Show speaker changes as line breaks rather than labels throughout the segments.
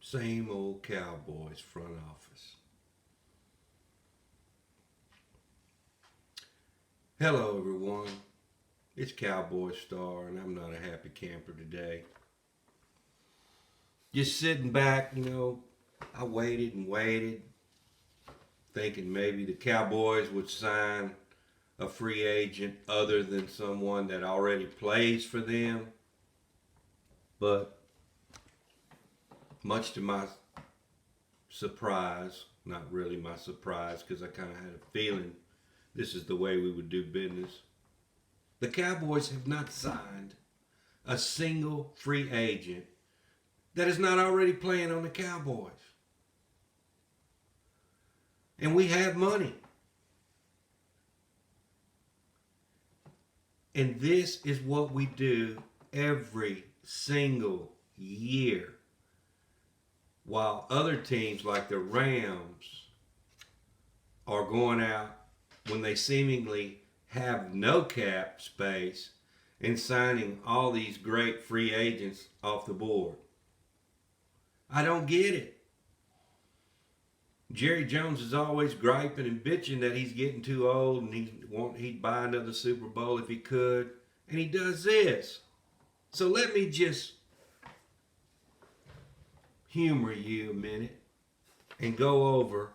Same old Cowboys front office. Hello, everyone. It's Cowboy Star, and I'm not a happy camper today. Just sitting back, I waited and waited, thinking maybe the Cowboys would sign a free agent other than someone that already plays for them. But much to my surprise, not really my surprise because I kind of had a feeling this is the way we would do business. The Cowboys have not signed a single free agent that is not already playing on the Cowboys. And we have money. And this is what we do every single year. While other teams like the Rams are going out when they seemingly have no cap space and signing all these great free agents off the board. I don't get it. Jerry Jones is always griping and bitching that he's getting too old and he'd buy another Super Bowl if he could. And he does this. So let me just humor you a minute and go over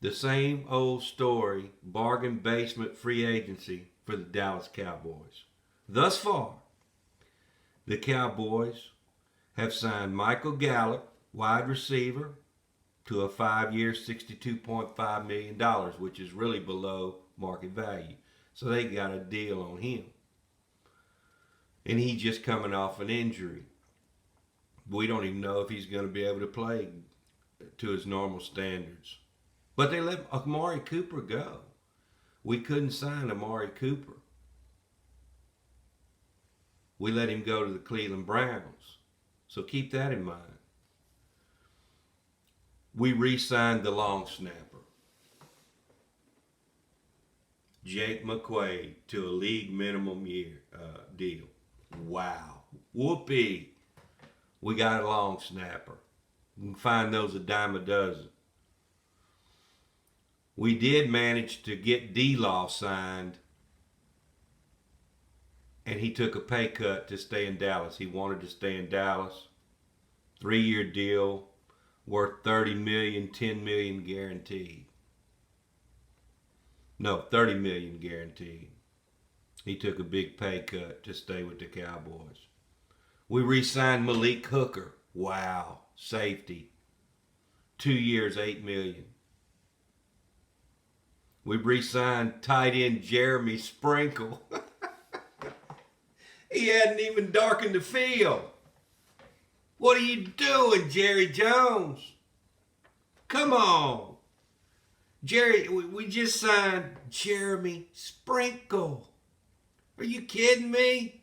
the same old story, bargain basement free agency for the Dallas Cowboys. Thus far, the Cowboys have signed Michael Gallup, wide receiver, to a 5-year, $62.5 million, which is really below market value. So they got a deal on him. And he's just coming off an injury. We don't even know if he's going to be able to play to his normal standards. But they let Amari Cooper go. We couldn't sign Amari Cooper. We let him go to the Cleveland Browns. So keep that in mind. We re-signed the long snapper, Jake McQuaid, to a league minimum deal. Wow. Whoopee. We got a long snapper. You can find those a dime a dozen. We did manage to get D-Law signed, and he took a pay cut to stay in Dallas. He wanted to stay in Dallas. 3-year deal, worth $30 million, $10 million guaranteed. No, $30 million guaranteed. He took a big pay cut to stay with the Cowboys. We re-signed Malik Hooker. Wow, safety. 2 years, $8 million. We re-signed tight end Jeremy Sprinkle. He hadn't even darkened the field. What are you doing, Jerry Jones? Come on. Jerry, we just signed Jeremy Sprinkle. Are you kidding me?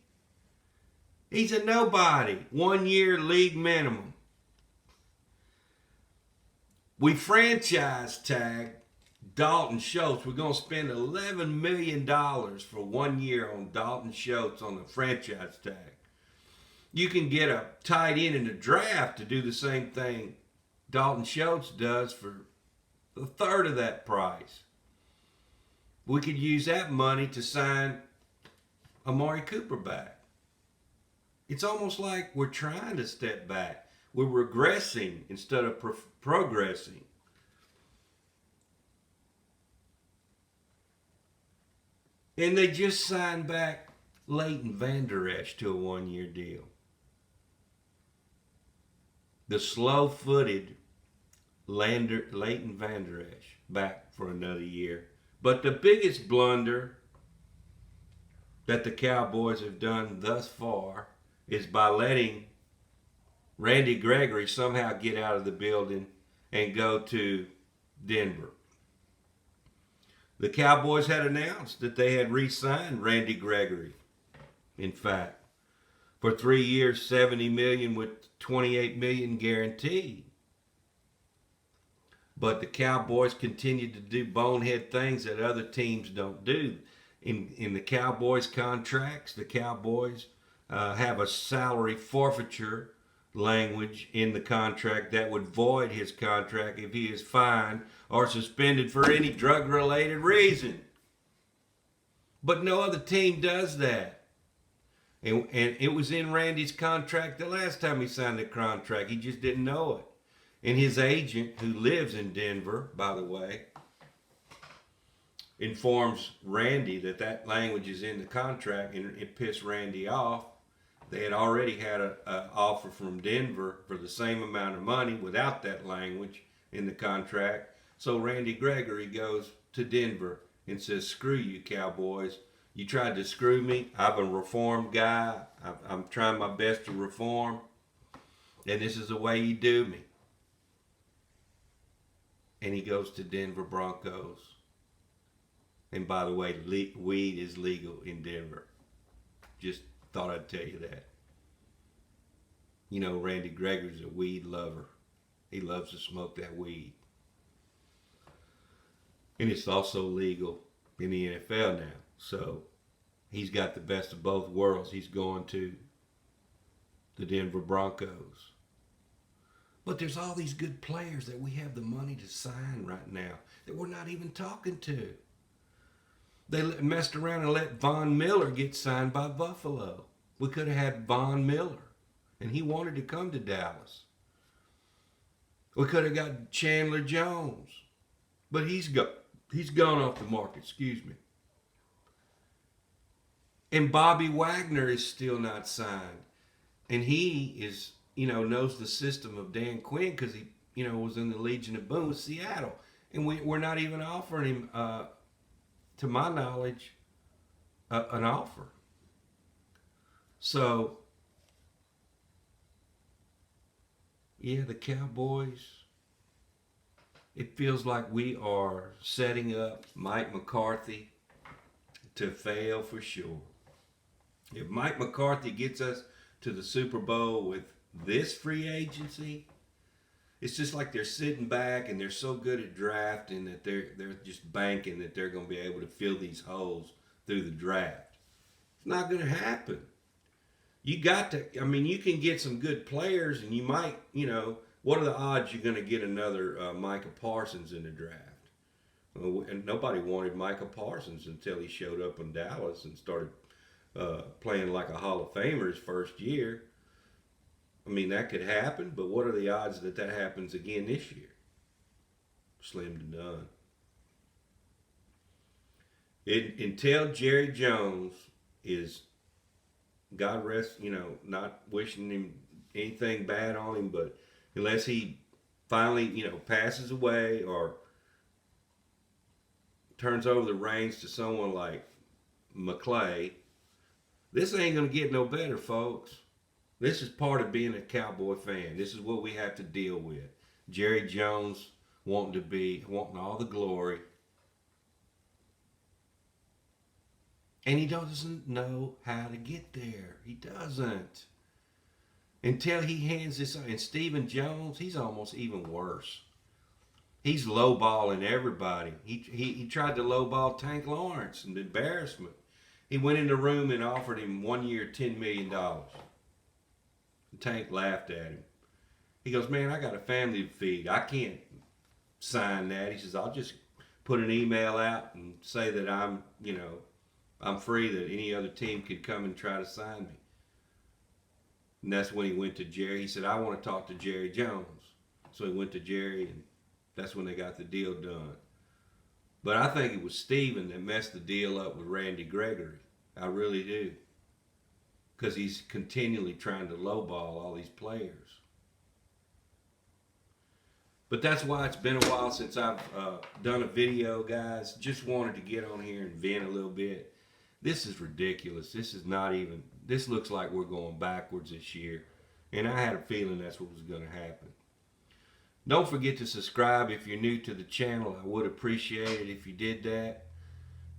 He's a nobody. 1 year league minimum. We franchise tagged Dalton Schultz. We're going to spend $11 million for 1 year on Dalton Schultz on the franchise tag. You can get a tight end in the draft to do the same thing Dalton Schultz does for a third of that price. We could use that money to sign Amari Cooper back. It's almost like we're trying to step back. We're regressing instead of progressing. And they just signed back Leighton Vander Esch to a 1-year deal. The slow-footed Leighton Vander Esch back for another year. But the biggest blunder that the Cowboys have done thus far is by letting Randy Gregory somehow get out of the building and go to Denver. The Cowboys had announced that they had re-signed Randy Gregory, in fact, for 3 years, $70 million with $28 million guaranteed. But the Cowboys continued to do bonehead things that other teams don't do. In the Cowboys contracts, the Cowboys have a salary forfeiture language in the contract that would void his contract if he is fined or suspended for any drug-related reason. But no other team does that. And it was in Randy's contract the last time he signed the contract. He just didn't know it. And his agent, who lives in Denver, by the way, informs Randy that that language is in the contract, and it pissed Randy off. They had already had an offer from Denver for the same amount of money without that language in the contract. So Randy Gregory goes to Denver and says, "Screw you, Cowboys. You tried to screw me. I'm a reformed guy. I'm trying my best to reform. And this is the way you do me." And he goes to Denver Broncos. And by the way, weed is legal in Denver. Just thought I'd tell you that. You know, Randy Gregory's a weed lover. He loves to smoke that weed. And it's also legal in the NFL now. So he's got the best of both worlds. He's going to the Denver Broncos. But there's all these good players that we have the money to sign right now that we're not even talking to. They messed around and let Von Miller get signed by Buffalo. We could have had Von Miller, and he wanted to come to Dallas. We could have got Chandler Jones, but he's gone off the market, excuse me. And Bobby Wagner is still not signed. And he is, knows the system of Dan Quinn because he, was in the Legion of Boom with Seattle. And we're not even offering him, to my knowledge, an offer. So, yeah, the Cowboys, it feels like we are setting up Mike McCarthy to fail for sure. If Mike McCarthy gets us to the Super Bowl with this free agency, it's just like they're sitting back and they're so good at drafting that they're just banking that they're going to be able to fill these holes through the draft. It's not going to happen. You got to, you can get some good players and you might, what are the odds you're going to get another Micah Parsons in the draft? And nobody wanted Micah Parsons until he showed up in Dallas and started playing like a Hall of Famer his first year. That could happen, but what are the odds that that happens again this year? Slim to none. Until Jerry Jones is, God rest, not wishing him anything bad on him, but unless he finally, passes away or turns over the reins to someone like McClay, this ain't going to get no better, folks. This is part of being a Cowboy fan. This is what we have to deal with. Jerry Jones wanting all the glory. And he doesn't know how to get there. He doesn't. Until he hands this on. And Stephen Jones, he's almost even worse. He's lowballing everybody. He tried to lowball Tank Lawrence, an embarrassment. He went in the room and offered him 1 year, $10 million. Tank laughed at him. He goes, "Man, I got a family to feed. I can't sign that." He says, "I'll just put an email out and say that I'm free, that any other team could come and try to sign me." And that's when he went to Jerry. He said, "I want to talk to Jerry Jones." So he went to Jerry, and that's when they got the deal done. But I think it was Steven that messed the deal up with Randy Gregory. I really do. Because he's continually trying to lowball all these players. But that's why it's been a while since I've done a video, guys. Just wanted to get on here and vent a little bit. This is ridiculous. This looks like we're going backwards this year. And I had a feeling that's what was going to happen. Don't forget to subscribe if you're new to the channel. I would appreciate it if you did that.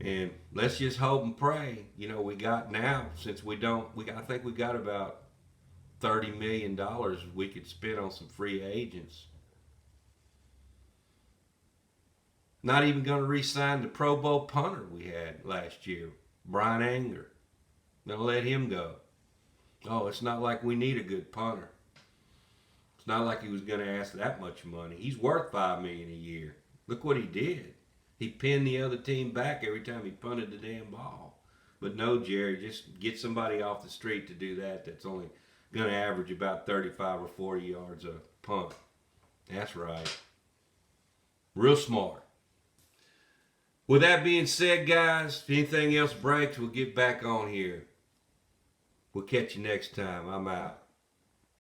And let's just hope and pray. We got now, since I think we got about $30 million we could spend on some free agents. Not even going to re-sign the Pro Bowl punter we had last year, Brian Anger. Gonna let him go. Oh, it's not like we need a good punter. not like he was going to ask that much money. He's worth $5 million a year. Look what he did. He pinned the other team back every time he punted the damn ball. But no, Jerry, just get somebody off the street to do that. That's only going to average about 35 or 40 yards a punt. That's right. Real smart. With that being said, guys, if anything else breaks, we'll get back on here. We'll catch you next time. I'm out.